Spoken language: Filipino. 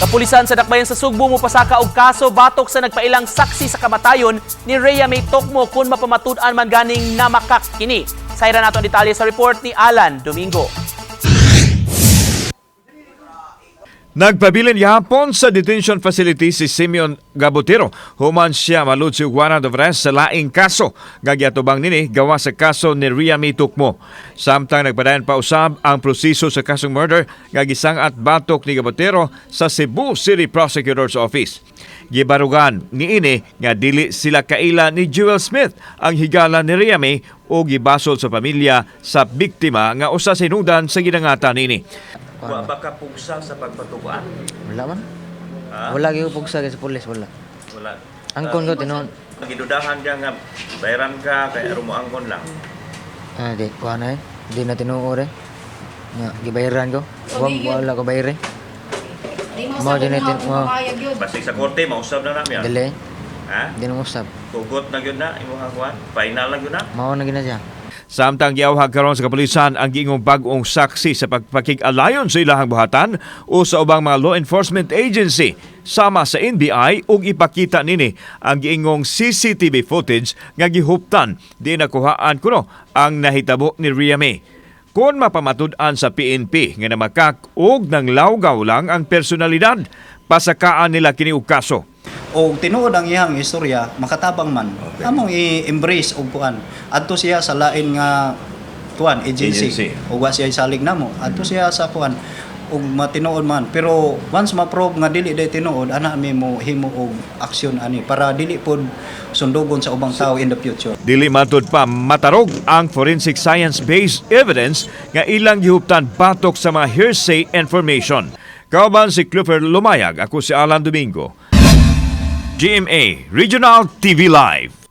Kapulisan sa Dakbayan sa Sugbo mopasaka og kaso batok sa nagpailang saksi sa kamatayon ni Rhea May Tocmo kun mapamatud-an man ganing namakak kini. Sayra nato ang detalye sa report ni Alan Domingo. Nagpabilin gihapon sa detention facility si Simeon Gabotero. Human siya malud si warrant of arrest sa laing kaso. Gagyatubang nini gawa sa kaso ni Rhea May Tocmo. Samtang nagpadayon pa usab ang proseso sa kasong murder gagisang at batok ni Gabotero sa Cebu City Prosecutor's Office. Gibarugan ni ini nga dili sila kaila ni Jewel Smith ang higala ni Rhea May o gibasol sa pamilya sa biktima nga usa sa hinungdan sa ginangatan nini. Wa ba ka pugsa sa pagpatubuan? Wala man. Ha? Wala gyud pugsa sa pulis, wala. Wala. Angkon ko tinon. Nagidudahan ka nga bayaran ka kay aron mo angkon lang. Di kuha na Di na tinuod Nga gibayaran ko. Wala ko bayre. Di mo Mao sa din natin, kung mabayag yun. Basig sa korte mausab na namin. Dili. Ha? Di na usab. Tugot na gyud na imong hagwan. Final na gyud na. Mao na gina siya. Samtang giawhag karon sa kapulisan ang giingong bag-ong saksi sa pagpakig-alayon sa ilahang buhatan o sa ubang mga law enforcement agency sama sa NBI ug ipakita nini ang giingong CCTV footage nga gihuptan di nakuhaan kuno ang nahitabo ni Rhea May. Kung mapamatud-an sa PNP nga namakak og nang lawgaw lang ang personalidad, pasakaan nila kini og kaso. O tinuod ang iyang istorya makatabang man among i-embrace og kuan adto siya sa lain nga kuan agency o wa siya salig namo adto siya sa kuan og matinuod man pero once ma-probe nga dili day tinuod ana mi mo himo og aksyon ani para dili pod sundugon sa ubang tao in the future. Dili matud pa matarog ang forensic science-based evidence nga ilang gihuptan batok sa mga hearsay information. Kauban si Clifford Lumayag, ako si Alan Domingo. GMA Regional TV Live.